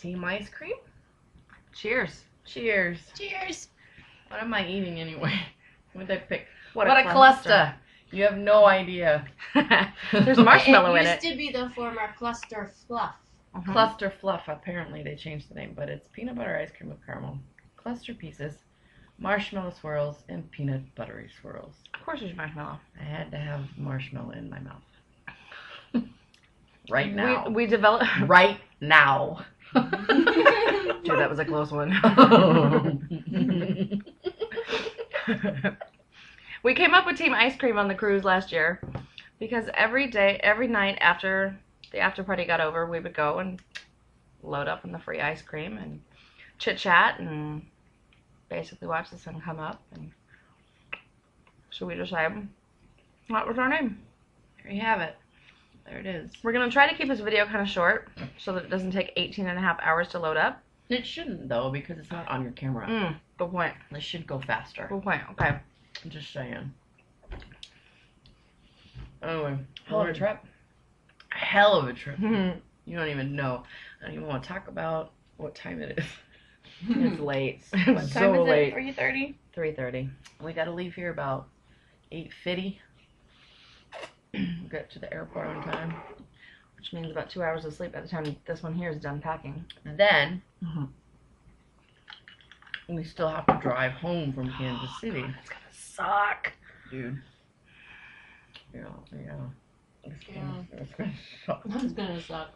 Team ice cream? Cheers. Cheers. Cheers. What am I eating anyway? What did I pick? What a cluster. You have no idea. There's marshmallow in It it. used to be the former Cluster Fluff. Cluster Fluff. Apparently they changed the name, but it's peanut butter ice cream with caramel. Cluster pieces, marshmallow swirls, and peanut buttery swirls. Of course there's marshmallow. I had to have marshmallow in my mouth. Right now. We developed... Right now. Dude, that was a close one. We came up with Team Ice Cream on the cruise last year because every night after the after party got over, we would go and load up on the free ice cream and chit chat and basically watch the sun come up. And so we decided what was our name. There you have it. There it is. We're going to try to keep this video kind of short so that it doesn't take 18.5 hours to load up. It shouldn't, though, because it's not on your camera. Good point. It should go faster. Good point. Okay. I'm just saying. Anyway, hell of a trip. Hell of a trip. You don't even know. I don't even want to talk about what time it is. It's late. What It's time so is late. it? Are you 30? 3:30. We got to leave here about 8:50. Get to the airport on time. Which means about 2 hours of sleep by the time this one here is done packing. And then we still have to drive home from Kansas City. It's gonna suck. Dude. Yeah. It's gonna suck. It's gonna suck.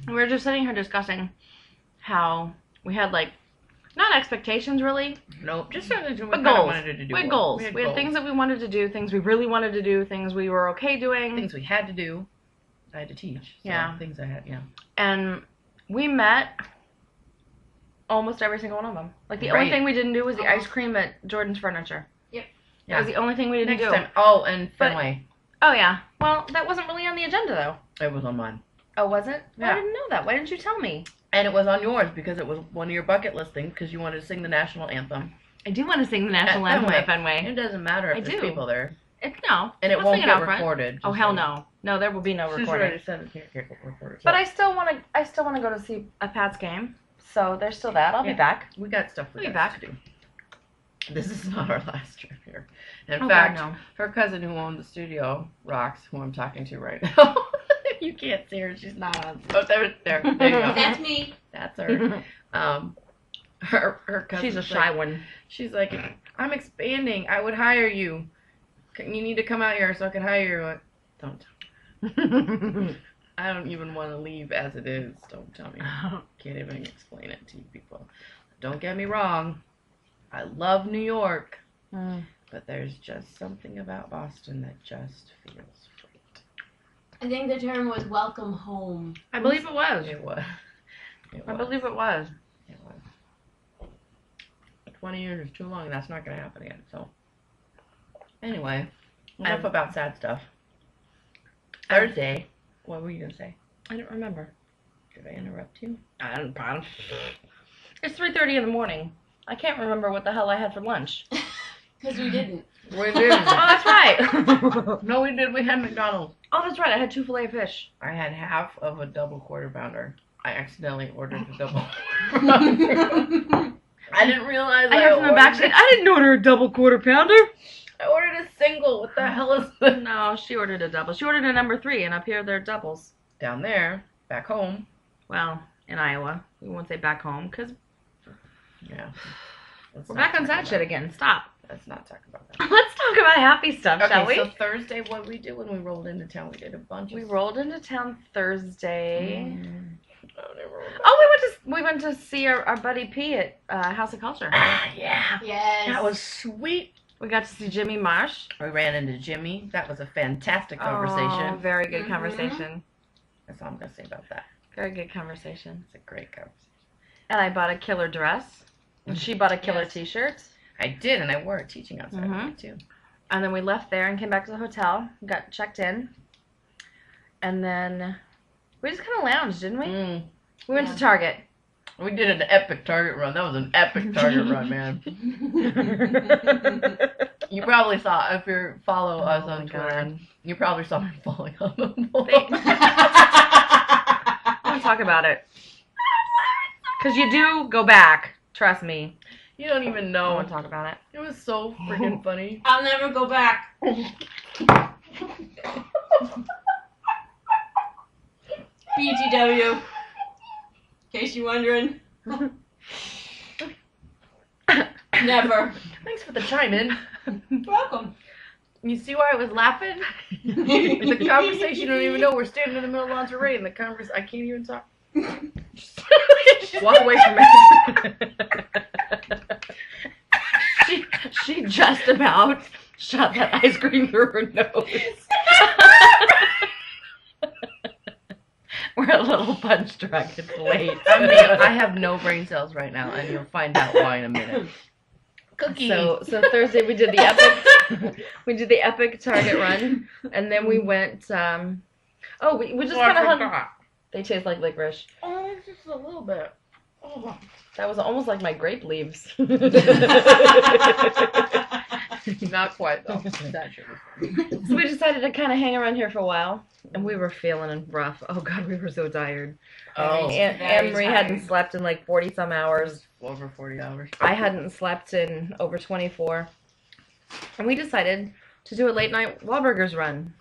We were just sitting here discussing how we had not expectations really, Nope. Just something we but kinda goals. wanted to do. We had goals. We had things that we wanted to do, things we really wanted to do, things we were okay doing. Things we had to do. I had to teach. So Yeah. Things I had, yeah. And we met almost every single one of them. The only Right. thing we didn't do was the ice cream at Jordan's Furniture. Yep. That was the only thing we didn't Next do. time. Oh, and But- Fenway. Oh yeah. Well, that wasn't really on the agenda though. It was on mine. Oh, was it? Yeah. I didn't know that. Why didn't you tell me? And it was on yours because it was one of your bucket list things because you wanted to sing the national anthem. I do want to sing the national At anthem Fenway. at Fenway. It doesn't matter if I there's do. people there. No. And it We'll won't sing get out front. recorded. Oh just hell so- no. No, there will be no She's recording. already said it can't get recorded. But I still want to go to see a Pats game. So there's still that. I'll be back. We got stuff We'll be guys back. to do. This is not our last trip here. In Oh, fact, God, no. her cousin who owned the studio, Rox, who I'm talking to right now. You can't see her. She's not on. Oh, there you go. That's me. That's her. Her cousin. She's a shy one. She's like, I'm expanding. I would hire you. You need to come out here so I can hire you. Like, don't. I don't even want to leave as it is. Don't tell me. Can't even explain it to you people. Don't get me wrong. I love New York. But there's just something about Boston that just feels great. I think the term was welcome home. I believe it was. It was. I believe it was. It was. 20 years is too long. That's not going to happen again. So, anyway, enough about sad stuff. Thursday. What were you going to say? I don't remember. Did I interrupt you? I don't. It's 3:30 in the morning. I can't remember what the hell I had for lunch. Because we didn't. We did. Oh, that's right. No, we did. We had McDonald's. Oh, that's right. I had 2 filet-o-fish. I had half of a double quarter pounder. I accidentally ordered a double. I didn't realize I heard from the back seat, I didn't order a double quarter pounder. I ordered a single. What the hell is this? No, she ordered a double. She ordered a number 3, and up here they're doubles. Down there, back home. Well, in Iowa. We won't say back home, because Yeah. we're back on sad shit again. Stop. Let's not talk about that. Let's talk about happy stuff, shall we? So Thursday, what did we do when we rolled into town? We did a bunch of... We rolled into town Thursday. I don't remember. Oh, we went to see our buddy P at House of Culture. Ah, yeah. Yes. That was sweet. We got to see Jimmy Marsh. We ran into Jimmy. That was a fantastic Oh, conversation. very good Mhm. conversation. That's all I'm going to say about that. Very good conversation. It's a great conversation. And I bought a killer dress. And she bought a killer Yes. t-shirt. I did, and I wore it teaching on Saturday, Mhm. too. And then we left there and came back to the hotel. Got checked in. And then we just kind of lounged, didn't we? We went Yeah. to Target. We did an epic Target run. That was an epic Target run, man. You probably saw, if you follow us Oh on my Twitter, God. you probably saw me falling on the floor. I want to talk about it. Because you do go back. Trust me. You don't even I know. won't talk about it. It was so freaking funny. I'll never go back. BTW. In case you're wondering. Never. Thanks for the chime in. Welcome. You see why I was laughing? The conversation, you don't even know. We're standing in the middle of lingerie, and the conversation, I can't even talk. Walk away from me. she just about shot that ice cream through her nose. We're a little punch drunk. It's late. I have no brain cells right now, and you'll find out why in a minute. Cookie. So Thursday we did the epic Target run, and then we went. We just kind of hung. They taste like licorice. Oh, just a little bit. Oh. That was almost like my grape leaves. Not quite though. That shit was So we decided to kind of hang around here for a while, and we were feeling rough. Oh God, we were so tired. Oh. Anne Marie hadn't slept in like 40 some hours. Over 40 hours. I hadn't slept in over 24, and we decided to do a late night Wahlburgers run.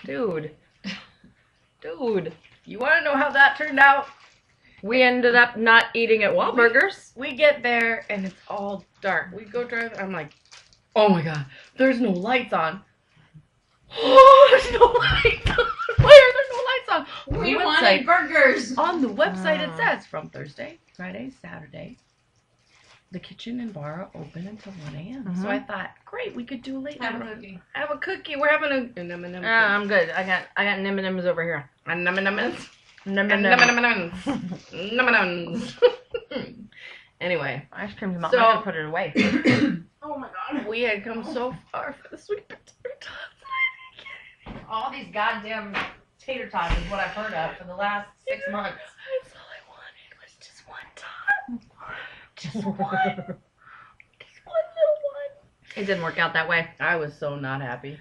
Dude. You want to know how that turned out? We ended up not eating at Wahlburgers. We get there and it's all dark. We go drive. I'm like, oh my god, there's no lights on. Oh, there's no lights on. Why are there no lights on? We On the wanted burgers. On the website it says from Thursday, Friday, Saturday, the kitchen and bar are open until 1 a.m. So I thought, great, we could do a late night Have a run. cookie. Have a cookie. We're having a I'm good. I got M&M's over here. M&M's. Anyway, Ice cream's melting. So- I'm gonna put it away. Oh my god. we had come so far for the sweet potato. All these goddamn tater tots is what I've heard of for the last 6 months. That's all I wanted was just one time. Just one. Just one little one. It didn't work out that way. I was so not happy.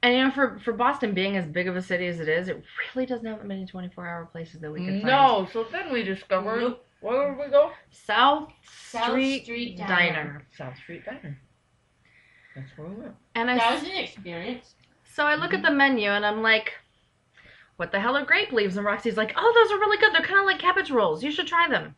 And you know, for Boston being as big of a city as it is, it really doesn't have that many 24-hour places that we could find. No, so then we discovered, Nope. where would we go? South South Street Diner. South Street Diner. That's where we went. And That was an experience. So I look at the menu and I'm like, what the hell are grape leaves? And Roxy's like, oh, those are really good. They're kind of like cabbage rolls. You should try them.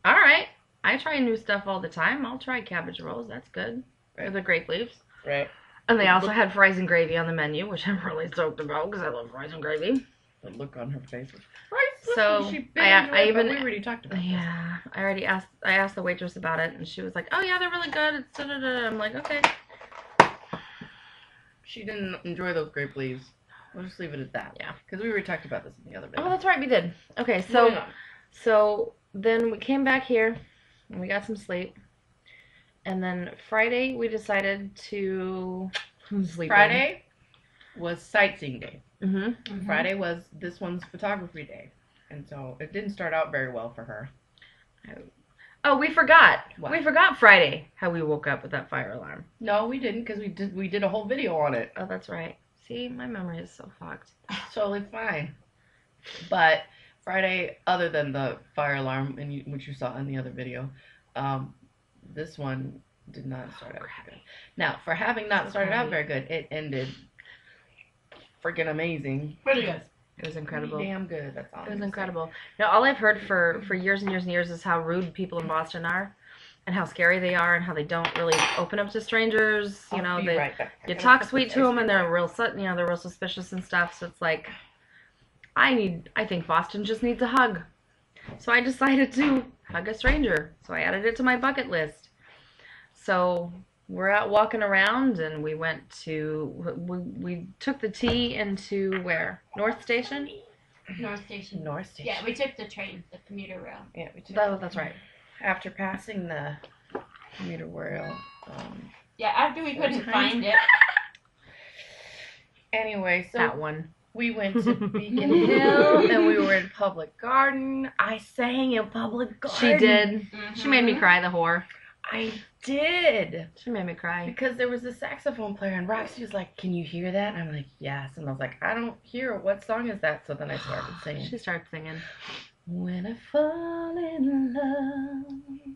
All right. I try new stuff all the time. I'll try cabbage rolls. That's good. Right. Or the grape leaves. Right. And they also had fries and gravy on the menu, which I'm really stoked about because I love fries and gravy. The look on her face was right. So, she I even- we already talked about this. Yeah, I asked the waitress about it, and she was like, oh yeah, they're really good. It's da-da-da. I'm like, okay. She didn't enjoy those grape leaves. We'll just leave it at that. Yeah. Because we already talked about this in the other video. Oh, that's right, we did. Okay, Moving on. so then we came back here, and we got some sleep. And then Friday, we decided to sleep. Friday was sightseeing day. Mm-hmm. Friday was this one's photography day. And so it didn't start out very well for her. Oh, we forgot. What? We forgot Friday how we woke up with that fire alarm. No, we didn't because we did a whole video on it. Oh, that's right. See, my memory is so fucked. It's totally fine. But Friday, other than the fire alarm, which you saw in the other video, this one did not start out very good. Now, for having not started out very good, it ended freaking amazing. Pretty good. It was incredible. Pretty damn good. That's all. It was incredible. Now, all I've heard for years and years and years is how rude people in Boston are, and how scary they are, and how they don't really open up to strangers. You know, they you talk sweet to them, and they're real, they're real suspicious and stuff. So it's like, I think Boston just needs a hug. So I decided to hug a stranger. So I added it to my bucket list. So we're out walking around, and we took the T into where? North Station? North Station. North Station. Yeah, we took the train, the commuter rail. Yeah, we took That's right. after passing the commuter rail. Yeah, after we couldn't find it. Anyway, so That one. we went to Beacon Hill and we were in Public Garden. I sang in Public Garden. She did. Mhm. She made me cry, the whore. I did. She made me cry. Because there was a saxophone player and Roxy was like, can you hear that? And I'm like, yes. And I was like, I don't hear it. What song is that? So then I started singing. She started singing. When I fall in love,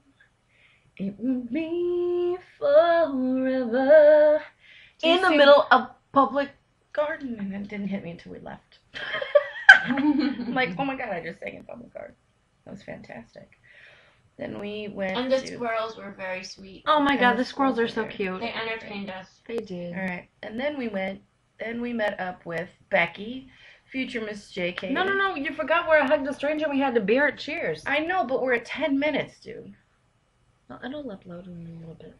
it will be forever. In the middle of public garden, and it didn't hit me until we left. I'm like, oh my god, I just sang in public garden. That was fantastic. Then we went And the to... squirrels were very sweet. Oh my And god, the the squirrels are squirrels so are cute. They entertained us. They did. Alright, and then we met up with Becky, future Miss JK. No, you forgot where I hugged a stranger and we had the beer at Cheers. I know, but we're at 10 minutes, dude. Well, it'll upload in a little bit.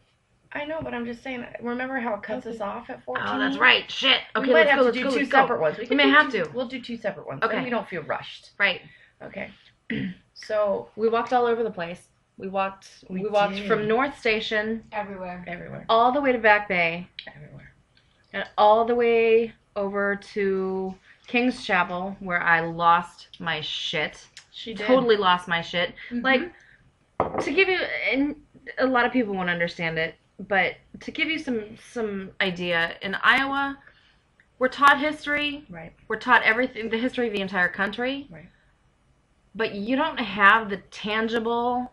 I know, but I'm just saying, remember how it cuts us off at 14? Oh, that's right. Shit. Okay, We might let's have go, to let's do go, two let's go. separate ones. We may have to. We'll do two separate ones. Okay. Then we don't feel rushed. Right. Okay. So, We walked all over the place. We walked We did. from North Station Everywhere. everywhere. all the way to Back Bay Everywhere. and all the way over to King's Chapel where I lost my shit. She did. Totally lost my shit. Mhm. Like, to give you, and a lot of people won't understand it, but to give you some idea, in Iowa, we're taught history. Right. We're taught everything, the history of the entire country. Right. But you don't have the tangible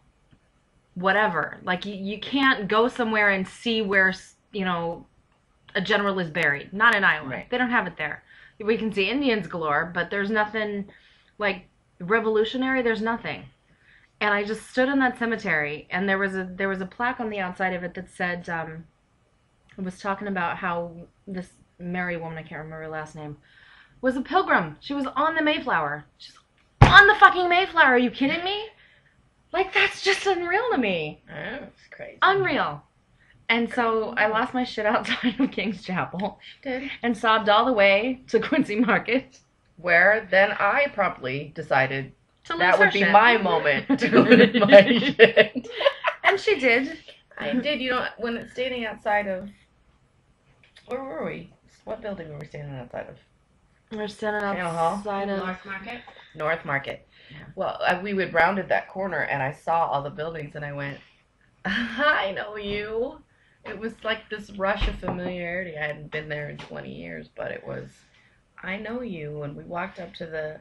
whatever. Like, you can't go somewhere and see where, you know, a general is buried. Not in Iowa. Right. They don't have it there. We can see Indians galore, but there's nothing, like, revolutionary. There's nothing. And I just stood in that cemetery, and there was a plaque on the outside of it that said, it was talking about how this Mary woman, I can't remember her last name, was a pilgrim. She was on the Mayflower. She's on the fucking Mayflower. Are you kidding me? Like, that's just unreal to me. Oh, it's crazy. Unreal. And so I lost my shit outside of King's Chapel Did. and sobbed all the way to Quincy Market. Where then I promptly decided To lose that her would be shit. my moment to lose my shit. And she did. I did. You know, when it's standing outside of... Where were we? What building were we standing outside of? We're standing Channel Hall? outside of... North Market. North Market. Well, we would rounded that corner, and I saw all the buildings, and I went, I know you. It was like this rush of familiarity. I hadn't been there in 20 years, but it was, I know you. And we walked up to the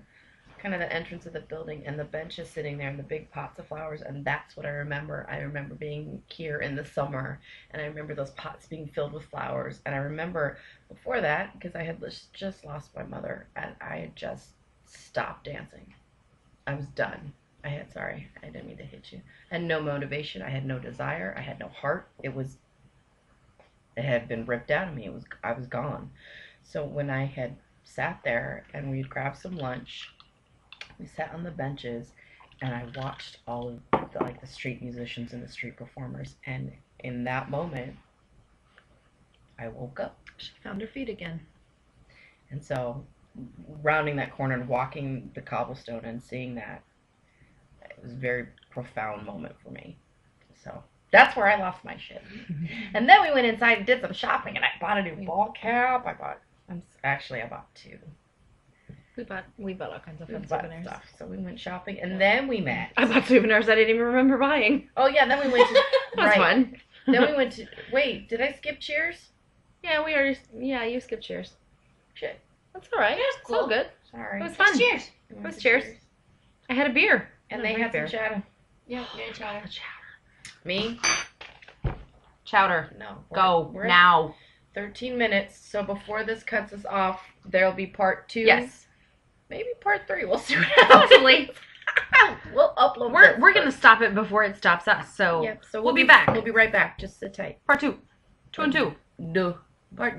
kind of the entrance of the building, and the benches sitting there, and the big pots of flowers, and that's what I remember. I remember being here in the summer, and I remember those pots being filled with flowers, and I remember before that, because I had just lost my mother, and I had just stopped dancing. I was done. Sorry, I didn't mean to hit you. I had no motivation. I had no desire. I had no heart. It had been ripped out of me. I was gone. So when I had sat there and we'd grabbed some lunch, we sat on the benches, and I watched all of the street musicians and the street performers. And in that moment, I woke up. She found her feet again. And so, rounding that corner and walking the cobblestone and seeing that, it was a very profound moment for me. So, that's where I lost my shit. And then we went inside and did some shopping, and I bought a new ball cap. I bought two. We bought all kinds of We fun bought souvenirs. stuff. So we went shopping, and then we met. I bought souvenirs I didn't even remember buying. Oh yeah, then we went to That was right. fun. Then we went to wait. Did I skip Cheers? Yeah, we already. Yeah, you skipped Cheers. Shit. That's all right. Yeah, it's It's all cool. good. Sorry. It was fun. Cheers. We It went was to Cheers. I had a beer. And A they great had beer. some chowder. Yeah, very chowder. Me? Chowder. No. Go We're at now. 13 minutes. So before this cuts us off, there'll be part 2. Yes. Maybe part 3. We'll see what happens. Possibly. We'll upload. We're gonna stop it before it stops us. So Yep. So we'll be back. We'll be right back. Just sit tight. part 2. 2 and 2. No. Part